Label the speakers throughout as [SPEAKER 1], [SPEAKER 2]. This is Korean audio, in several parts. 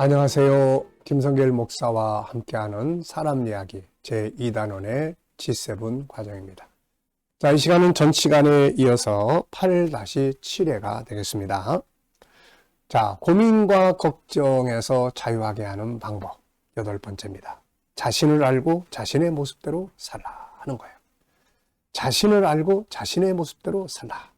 [SPEAKER 1] 안녕하세요. 김성길 목사와 함께하는 사람 이야기 제2단원의 G7 과정입니다. 자, 이 시간은 전 시간에 이어서 8-7회가 되겠습니다. 자, 고민과 걱정에서 자유하게 하는 방법 8번째입니다. 자신을 알고 자신의 모습대로 살라 하는 거예요. 자신을 알고 자신의 모습대로 살라.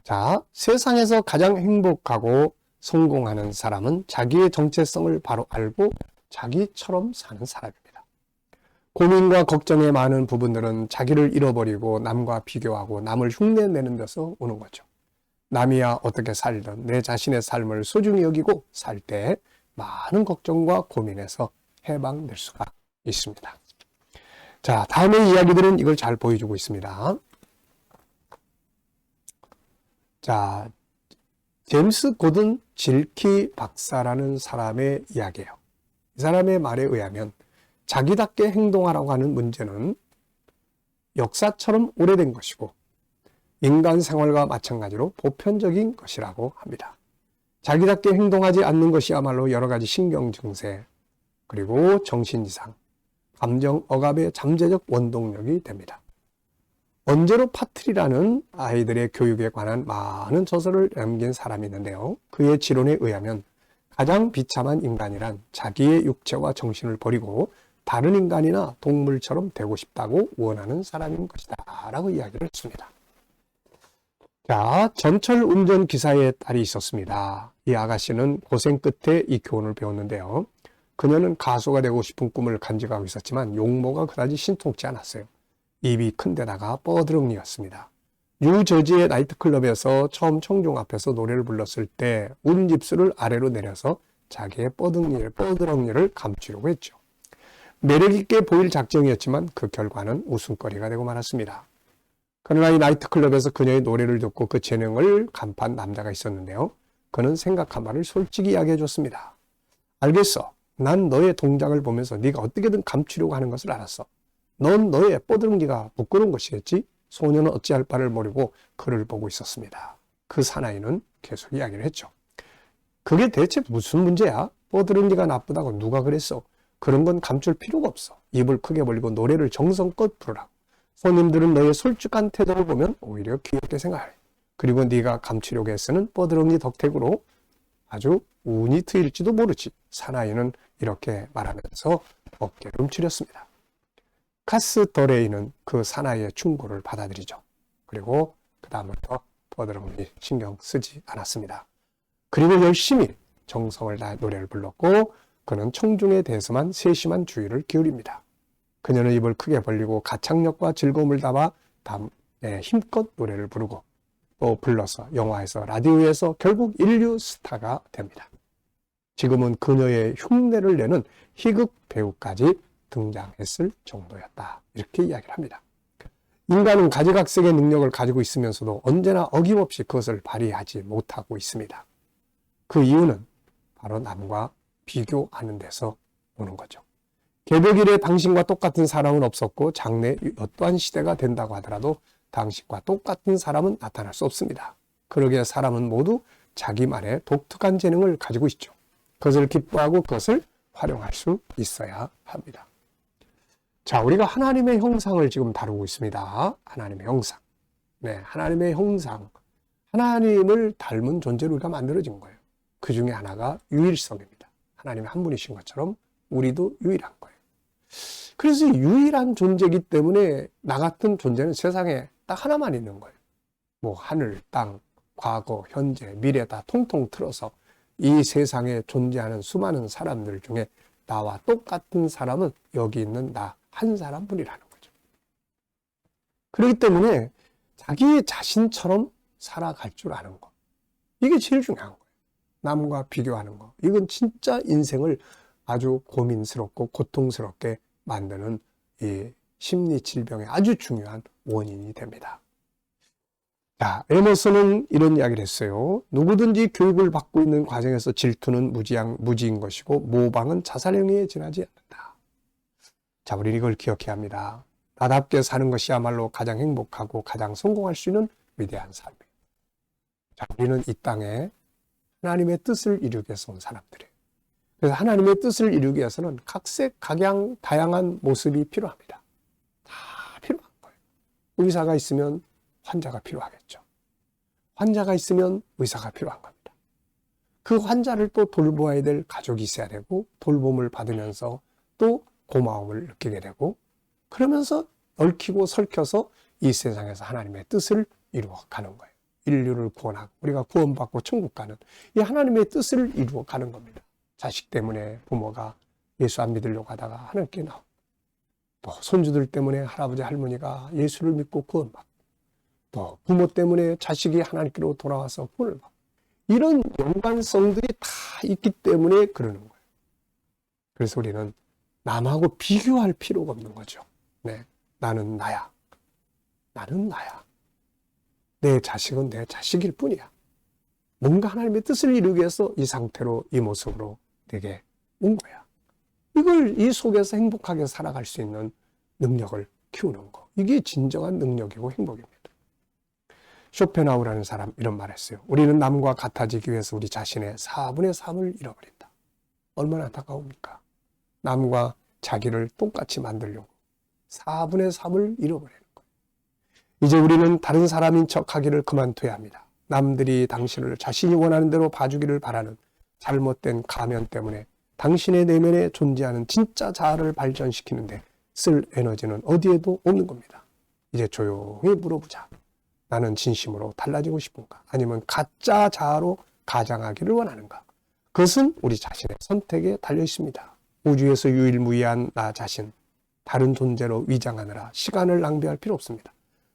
[SPEAKER 1] 자, 세상에서 가장 행복하고 성공하는 사람은 자기의 정체성을 바로 알고 자기처럼 사는 사람입니다. 고민과 걱정의 많은 부분들은 자기를 잃어버리고 남과 비교하고 남을 흉내내는 데서 오는 거죠. 남이야 어떻게 살든 내 자신의 삶을 소중히 여기고 살 때 많은 걱정과 고민에서 해방될 수가 있습니다. 자, 다음의 이야기들은 이걸 잘 보여주고 있습니다. 자, 제임스 고든 질키 박사라는 사람의 이야기예요. 이 사람의 말에 의하면 자기답게 행동하라고 하는 문제는 역사처럼 오래된 것이고 인간 생활과 마찬가지로 보편적인 것이라고 합니다. 자기답게 행동하지 않는 것이야말로 여러 가지 신경 증세 그리고 정신 이상, 감정 억압의 잠재적 원동력이 됩니다. 언제로 파트리라는 아이들의 교육에 관한 많은 저서를 남긴 사람이 있는데요. 그의 지론에 의하면 가장 비참한 인간이란 자기의 육체와 정신을 버리고 다른 인간이나 동물처럼 되고 싶다고 원하는 사람인 것이다 라고 이야기를 했습니다. 자, 전철 운전기사의 딸이 있었습니다. 이 아가씨는 고생 끝에 이 교훈을 배웠는데요. 그녀는 가수가 되고 싶은 꿈을 간직하고 있었지만 용모가 그다지 신통치 않았어요. 입이 큰 데다가 뻐드렁니였습니다. 뉴저지의 나이트클럽에서 처음 청중 앞에서 노래를 불렀을 때 운집술을 아래로 내려서 자기의 뻐드렁니를 감추려고 했죠. 매력있게 보일 작정이었지만 그 결과는 웃음거리가 되고 말았습니다. 그러나 이 나이트클럽에서 그녀의 노래를 듣고 그 재능을 간파한 남자가 있었는데요. 그는 생각한 말을 솔직히 이야기해 줬습니다. 알겠어. 난 너의 동작을 보면서 네가 어떻게든 감추려고 하는 것을 알았어. 넌 너의 뻐드렁니가 부끄러운 것이겠지? 소녀는 어찌할 바를 모르고 그를 보고 있었습니다. 그 사나이는 계속 이야기를 했죠. 그게 대체 무슨 문제야? 뻐드렁니가 나쁘다고 누가 그랬어? 그런 건 감출 필요가 없어. 입을 크게 벌리고 노래를 정성껏 부르라고. 손님들은 너의 솔직한 태도를 보면 오히려 귀엽게 생각해. 그리고 네가 감추려고 애쓰는 뻐드렁니 덕택으로 아주 운이 트일지도 모르지. 사나이는 이렇게 말하면서 어깨를 움츠렸습니다. 카스 더레이는 그 사나이의 충고를 받아들이죠. 그리고 그 다음부터 뻐드렁니 신경 쓰지 않았습니다. 그리고 열심히 정성을 다해 노래를 불렀고 그는 청중에 대해서만 세심한 주의를 기울입니다. 그녀는 입을 크게 벌리고 가창력과 즐거움을 담아 힘껏 노래를 부르고 또 불러서 영화에서 라디오에서 결국 인류 스타가 됩니다. 지금은 그녀의 흉내를 내는 희극 배우까지 등장했을 정도였다. 이렇게 이야기를 합니다. 인간은 가지각색의 능력을 가지고 있으면서도 언제나 어김없이 그것을 발휘하지 못하고 있습니다. 그 이유는 바로 남과 비교하는 데서 오는 거죠. 개벽일에 당신과 똑같은 사람은 없었고 장래 어떠한 시대가 된다고 하더라도 당신과 똑같은 사람은 나타날 수 없습니다. 그러기에 사람은 모두 자기만의 독특한 재능을 가지고 있죠. 그것을 기뻐하고 그것을 활용할 수 있어야 합니다. 자, 우리가 하나님의 형상을 지금 다루고 있습니다. 하나님의 형상. 네, 하나님의 형상. 하나님을 닮은 존재로 우리가 만들어진 거예요. 그 중에 하나가 유일성입니다. 하나님이 한 분이신 것처럼 우리도 유일한 거예요. 그래서 유일한 존재이기 때문에 나 같은 존재는 세상에 딱 하나만 있는 거예요. 뭐 하늘, 땅, 과거, 현재, 미래 다 통통 틀어서 이 세상에 존재하는 수많은 사람들 중에 나와 똑같은 사람은 여기 있는 나 한 사람뿐이라는 거죠. 그렇기 때문에 자기 자신처럼 살아갈 줄 아는 거. 이게 제일 중요한 거예요. 남과 비교하는 거. 이건 진짜 인생을 아주 고민스럽고 고통스럽게 만드는 이 심리 질병의 아주 중요한 원인이 됩니다. 자, 에머슨은 이런 이야기를 했어요. 누구든지 교육을 받고 있는 과정에서 질투는 무지인 것이고 모방은 자살행위에 지나지 않는다. 자, 우리는 이걸 기억해야 합니다. 나답게 사는 것이야말로 가장 행복하고 가장 성공할 수 있는 위대한 삶이에요. 자, 우리는 이 땅에 하나님의 뜻을 이루기 위해서 온 사람들이에요. 그래서 하나님의 뜻을 이루기 위해서는 각색, 각양, 다양한 모습이 필요합니다. 다 필요한 거예요. 의사가 있으면 환자가 필요하겠죠. 환자가 있으면 의사가 필요한 겁니다. 그 환자를 또 돌보아야 될 가족이 있어야 되고, 돌봄을 받으면서 또 고마움을 느끼게 되고, 그러면서 얽히고 설켜서 이 세상에서 하나님의 뜻을 이루어가는 거예요. 인류를 구원하고 우리가 구원받고 천국 가는 이 하나님의 뜻을 이루어가는 겁니다. 자식 때문에 부모가 예수 안 믿으려고 하다가 하나님께 나오고, 또 손주들 때문에 할아버지 할머니가 예수를 믿고 구원받고, 또 부모 때문에 자식이 하나님께로 돌아와서 구원을 받고, 이런 연관성들이 다 있기 때문에 그러는 거예요. 그래서 우리는 남하고 비교할 필요가 없는 거죠. 네, 나는 나야. 나는 나야. 내 자식은 내 자식일 뿐이야. 뭔가 하나님의 뜻을 이루기 위해서 이 상태로, 이 모습으로 내게 온 거야. 이걸 이 속에서 행복하게 살아갈 수 있는 능력을 키우는 거. 이게 진정한 능력이고 행복입니다. 쇼펜하우라는 사람 이런 말 했어요. 우리는 남과 같아지기 위해서 우리 자신의 4분의 3을 잃어버린다. 얼마나 안타까웁니까? 남과 자기를 똑같이 만들려고 4분의 3을 잃어버리는 거예요. 이제 우리는 다른 사람인 척 하기를 그만둬야 합니다. 남들이 당신을 자신이 원하는 대로 봐주기를 바라는 잘못된 가면 때문에 당신의 내면에 존재하는 진짜 자아를 발전시키는데 쓸 에너지는 어디에도 없는 겁니다. 이제 조용히 물어보자. 나는 진심으로 달라지고 싶은가? 아니면 가짜 자아로 가장하기를 원하는가? 그것은 우리 자신의 선택에 달려 있습니다. 우주에서 유일무이한 나 자신, 다른 존재로 위장하느라 시간을 낭비할 필요 없습니다.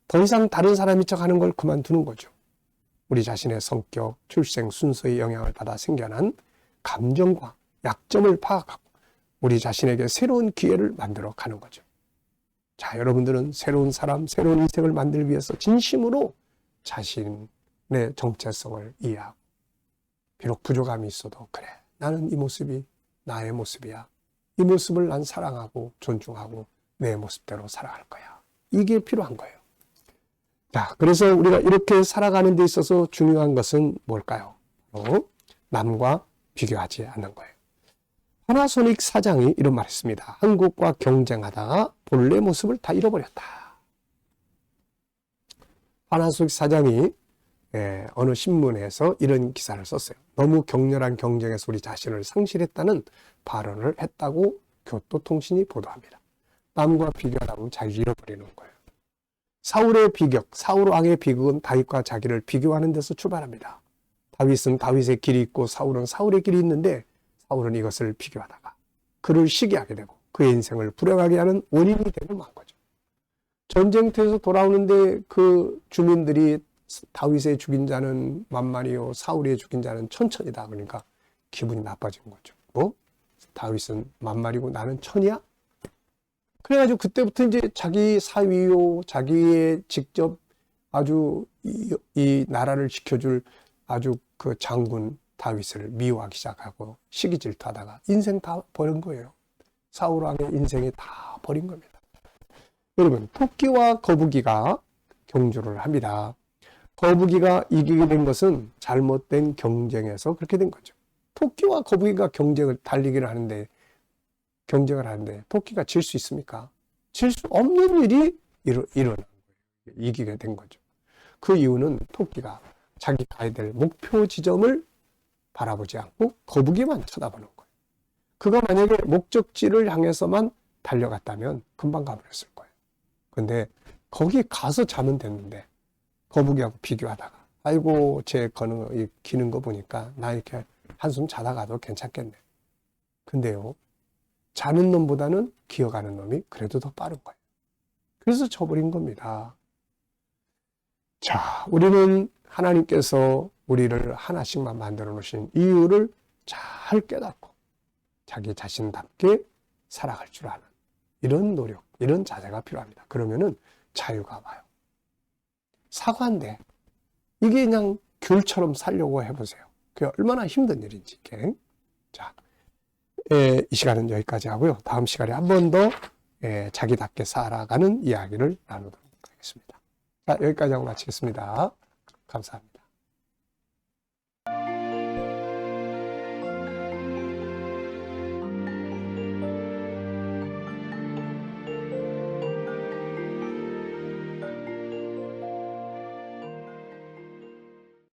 [SPEAKER 1] 더 이상 다른 사람인 척하는 걸 그만두는 거죠. 우리 자신의 성격, 출생 순서의 영향을 받아 생겨난 감정과 약점을 파악하고 우리 자신에게 새로운 기회를 만들어 가는 거죠. 자, 여러분들은 새로운 사람, 새로운 인생을 만들기 위해서 진심으로 자신의 정체성을 이해하고, 비록 부족함이 있어도 그래, 나는 이 모습이 나의 모습이야. 이 모습을 난 사랑하고 존중하고 내 모습대로 살아갈 거야. 이게 필요한 거예요. 자, 그래서 우리가 이렇게 살아가는 데 있어서 중요한 것은 뭘까요? 남과 비교하지 않는 거예요. 파나소닉 사장이 이런 말 했습니다. 한국과 경쟁하다가 본래 모습을 다 잃어버렸다. 파나소닉 사장이 어느 신문에서 이런 기사를 썼어요. 너무 격렬한 경쟁에서 우리 자신을 상실했다는 발언을 했다고 교토통신이 보도합니다. 남과 비교하다 보면 자기를 잃어버리는 거예요. 사울의 비격, 사울 왕의 비극은 다윗과 자기를 비교하는 데서 출발합니다. 다윗은 다윗의 길이 있고 사울은 사울의 길이 있는데 사울은 이것을 비교하다가 그를 시기하게 되고 그의 인생을 불행하게 하는 원인이 되고 만 거죠. 전쟁터에서 돌아오는데 그 주민들이 다윗의 죽인 자는 만만이요 사울의 죽인 자는 천천이다. 그러니까 기분이 나빠진 거죠. 뭐? 다윗은 만만이고 나는 천이야? 그래가지고 그때부터 이제 자기 사위요, 자기의 직접 아주 이 나라를 지켜줄 아주 그 장군 다윗을 미워하기 시작하고 시기 질투하다가 인생 다 버린 거예요. 사울 왕의 인생이 다 버린 겁니다. 여러분, 토끼와 거북이가 경주를 합니다. 거북이가 이기게 된 것은 잘못된 경쟁에서 그렇게 된 거죠. 토끼와 거북이가 경쟁을 하는데 토끼가 질 수 있습니까? 질 수 없는 일이 일어난 거예요. 이기게 된 거죠. 그 이유는 토끼가 자기 가야 될 목표 지점을 바라보지 않고 거북이만 쳐다보는 거예요. 그가 만약에 목적지를 향해서만 달려갔다면 금방 가버렸을 거예요. 근데 거기 가서 자면 됐는데 거북이하고 비교하다가 아이고 쟤 기는 거 보니까 나 이렇게 한숨 자다 가도 괜찮겠네. 근데요, 자는 놈보다는 기어가는 놈이 그래도 더 빠른 거예요. 그래서 져버린 겁니다. 자, 우리는 하나님께서 우리를 하나씩만 만들어 놓으신 이유를 잘 깨닫고 자기 자신답게 살아갈 줄 아는 이런 노력, 이런 자세가 필요합니다. 그러면은 자유가 와요. 사과인데 이게 그냥 귤처럼 살려고 해보세요. 그게 얼마나 힘든 일인지. 자, 이 시간은 여기까지 하고요. 다음 시간에 한 번 더 자기답게 살아가는 이야기를 나누도록 하겠습니다. 자, 여기까지 하고 마치겠습니다. 감사합니다.